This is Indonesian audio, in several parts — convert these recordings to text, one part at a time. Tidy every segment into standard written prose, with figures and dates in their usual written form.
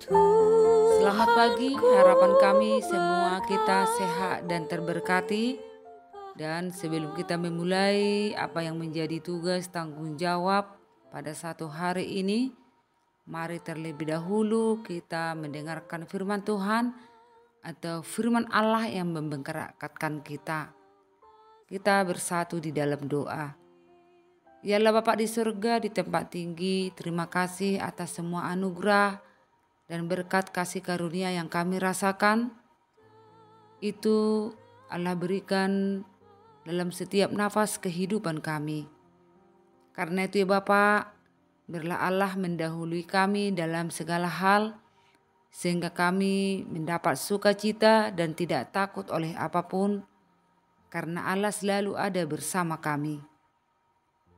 Selamat pagi, harapan kami semua kita sehat dan terberkati. Dan sebelum kita memulai apa yang menjadi tugas tanggung jawab pada satu hari ini, mari terlebih dahulu kita mendengarkan firman Tuhan atau firman Allah yang membengkakkan kita. Kita bersatu di dalam doa. Ya Allah Bapa di surga, di tempat tinggi, terima kasih atas semua anugerah dan berkat kasih karunia yang kami rasakan. Itu Allah berikan dalam setiap nafas kehidupan kami. Karena itu ya Bapa, biarlah Allah mendahului kami dalam segala hal, sehingga kami mendapat sukacita dan tidak takut oleh apapun, karena Allah selalu ada bersama kami.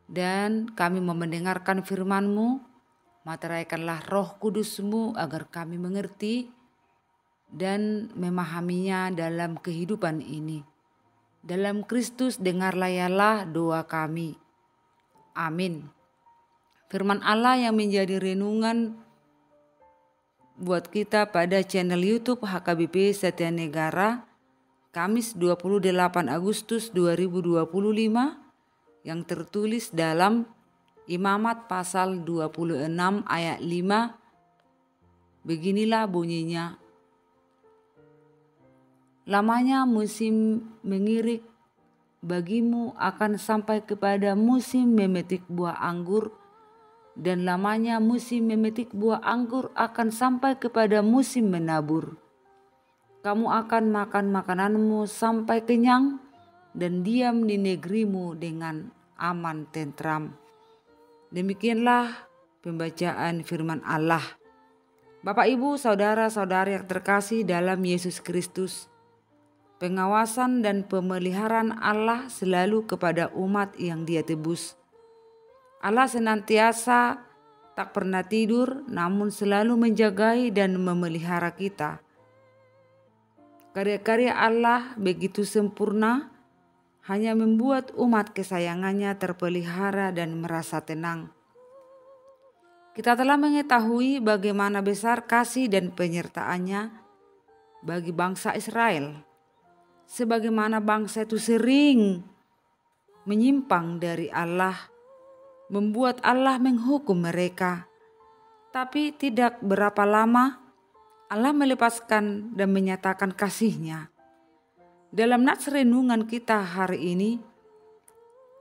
Dan kami mau mendengarkan firman-Mu, materaikanlah Roh Kudus-Mu agar kami mengerti dan memahaminya dalam kehidupan ini. Dalam Kristus dengarlah yalah doa kami. Amin. Firman Allah yang menjadi renungan buat kita pada channel YouTube HKBP Setia Negara, Kamis 28 Agustus 2025, yang tertulis dalam Imamat pasal 26 ayat 5. Beginilah bunyinya. Lamanya musim mengirik bagimu akan sampai kepada musim memetik buah anggur, dan lamanya musim memetik buah anggur akan sampai kepada musim menabur. Kamu akan makan makananmu sampai kenyang dan diam di negerimu dengan aman tentram. Demikianlah pembacaan firman Allah. Bapak, Ibu, saudara-saudari yang terkasih dalam Yesus Kristus, pengawasan dan pemeliharaan Allah selalu kepada umat yang Dia tebus. Allah senantiasa tak pernah tidur, namun selalu menjagai dan memelihara kita. Karya-karya Allah begitu sempurna, hanya membuat umat kesayangannya terpelihara dan merasa tenang. Kita telah mengetahui bagaimana besar kasih dan penyertaannya bagi bangsa Israel. Sebagaimana bangsa itu sering menyimpang dari Allah, membuat Allah menghukum mereka. Tapi tidak berapa lama Allah melepaskan dan menyatakan kasih-Nya. Dalam nats renungan kita hari ini,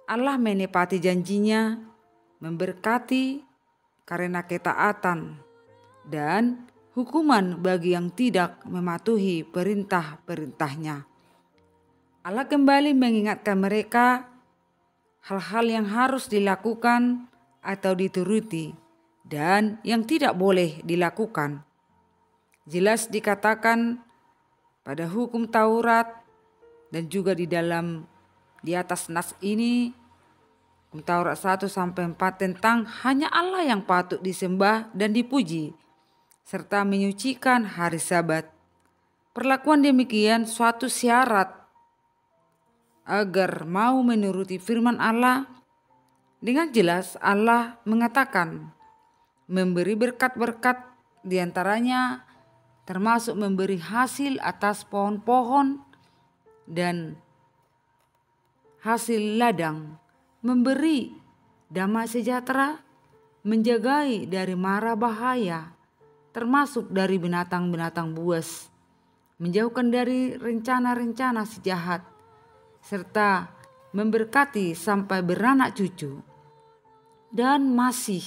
Allah menepati janjinya memberkati karena ketaatan dan hukuman bagi yang tidak mematuhi perintah-perintahnya. Allah kembali mengingatkan mereka hal-hal yang harus dilakukan atau dituruti dan yang tidak boleh dilakukan. Jelas dikatakan pada hukum Taurat dan juga di atas nas ini, hukum Taurat 1-4 tentang hanya Allah yang patut disembah dan dipuji, serta menyucikan hari Sabat. Perlakuan demikian suatu syarat agar mau menuruti firman Allah. Dengan jelas Allah mengatakan memberi berkat-berkat, diantaranya termasuk memberi hasil atas pohon-pohon dan hasil ladang, memberi damai sejahtera, menjagai dari mara bahaya, termasuk dari binatang-binatang buas, menjauhkan dari rencana-rencana si jahat, serta memberkati sampai beranak cucu, dan masih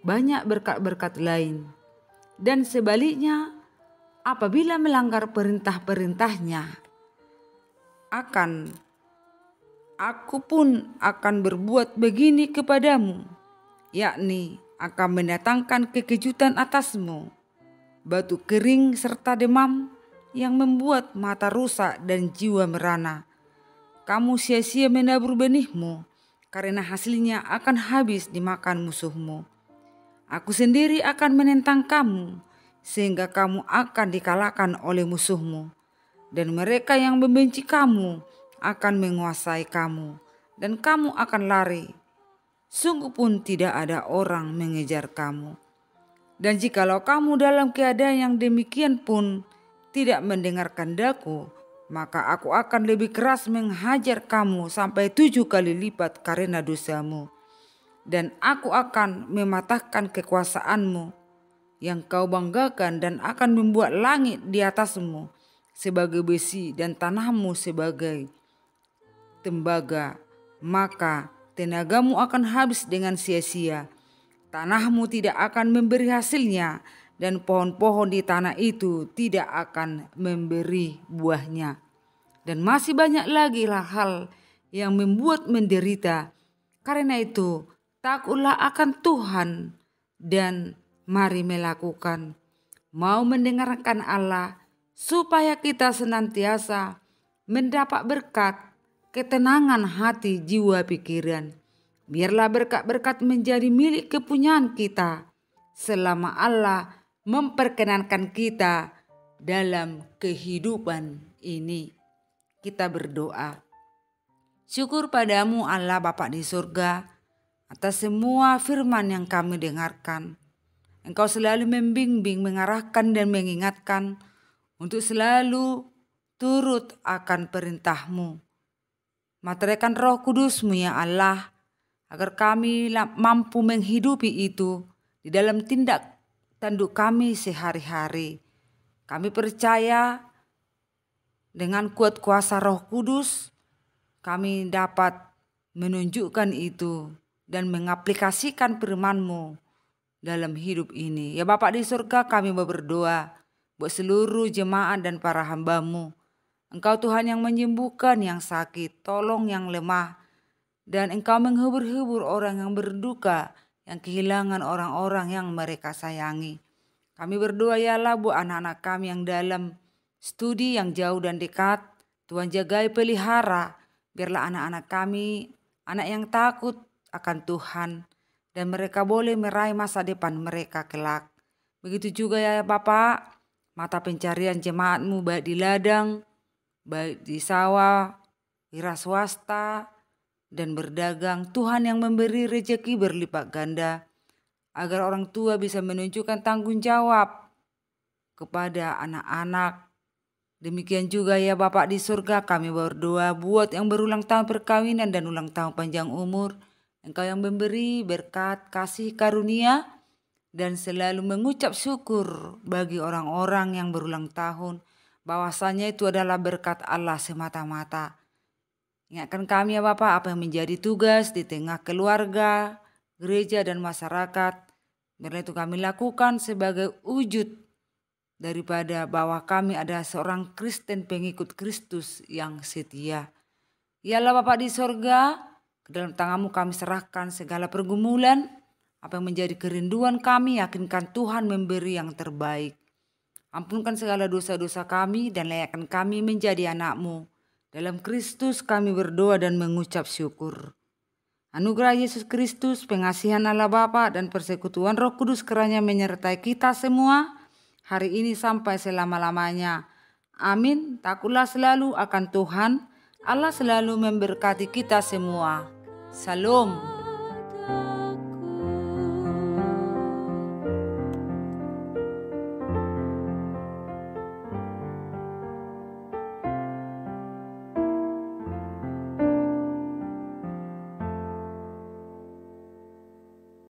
banyak berkat-berkat lain. Dan sebaliknya, apabila melanggar perintah-perintahnya, aku pun akan berbuat begini kepadamu, yakni akan mendatangkan kekejutan atasmu, batu kering serta demam yang membuat mata rusak dan jiwa merana. Kamu sia-sia menabur benihmu, karena hasilnya akan habis dimakan musuhmu. Aku sendiri akan menentang kamu, sehingga kamu akan dikalahkan oleh musuhmu. Dan mereka yang membenci kamu akan menguasai kamu, dan kamu akan lari. Sungguh pun tidak ada orang mengejar kamu. Dan jikalau kamu dalam keadaan yang demikian pun tidak mendengarkan daku, maka aku akan lebih keras menghajar kamu sampai 7 kali lipat karena dosamu. Dan aku akan mematahkan kekuasaanmu yang kau banggakan dan akan membuat langit di atasmu sebagai besi dan tanahmu sebagai tembaga. Maka tenagamu akan habis dengan sia-sia. Tanahmu tidak akan memberi hasilnya dan pohon-pohon di tanah itu tidak akan memberi buahnya. Dan masih banyak lagi hal yang membuat menderita. Karena itu takutlah akan Tuhan dan mari melakukan. Mau mendengarkan Allah supaya kita senantiasa mendapat berkat, ketenangan hati, jiwa, pikiran. Biarlah berkat-berkat menjadi milik kepunyaan kita selama Allah memperkenankan kita dalam kehidupan ini. Kita berdoa. Syukur padamu Allah Bapa di surga atas semua firman yang kami dengarkan. Engkau selalu membimbing, mengarahkan dan mengingatkan untuk selalu turut akan perintah-Mu. Materaikan Roh Kudus-Mu ya Allah, agar kami mampu menghidupi itu di dalam tindak tanduk kami sehari-hari. Kami percaya dengan kuat kuasa Roh Kudus, kami dapat menunjukkan itu dan mengaplikasikan firman-Mu dalam hidup ini. Ya Bapa di surga, kami berdoa buat seluruh jemaat dan para hamba-Mu. Engkau Tuhan yang menyembuhkan yang sakit, tolong yang lemah, dan Engkau menghibur-hibur orang yang berduka, yang kehilangan orang-orang yang mereka sayangi. Kami berdoa ya Allah buat anak-anak kami yang dalam studi yang jauh dan dekat. Tuhan jagai pelihara, biarlah anak-anak kami, anak yang takut akan Tuhan, dan mereka boleh meraih masa depan mereka kelak. Begitu juga ya Bapak, mata pencarian jemaat-Mu baik di ladang, baik di sawah, wira swasta, dan berdagang. Tuhan yang memberi rezeki berlipat ganda agar orang tua bisa menunjukkan tanggung jawab kepada anak-anak. Demikian juga ya Bapak di surga, kami berdoa buat yang berulang tahun perkawinan dan ulang tahun panjang umur. Engkau yang memberi berkat, kasih, karunia, dan selalu mengucap syukur bagi orang-orang yang berulang tahun, bahwasanya itu adalah berkat Allah semata-mata. Ingatkan kami ya Bapak apa yang menjadi tugas di tengah keluarga, gereja dan masyarakat. Biarlah itu kami lakukan sebagai wujud daripada bahwa kami adalah seorang Kristen pengikut Kristus yang setia. Ya Allah Bapa di sorga, ke dalam tangan-Mu kami serahkan segala pergumulan, apa yang menjadi kerinduan kami, yakinkan Tuhan memberi yang terbaik. Ampunkan segala dosa-dosa kami dan layakkan kami menjadi anak-Mu. Dalam Kristus kami berdoa dan mengucap syukur. Anugerah Yesus Kristus, pengasihan Allah Bapa dan persekutuan Roh Kudus kiranya menyertai kita semua hari ini sampai selama-lamanya. Amin. Takutlah selalu akan Tuhan. Allah selalu memberkati kita semua. Salam.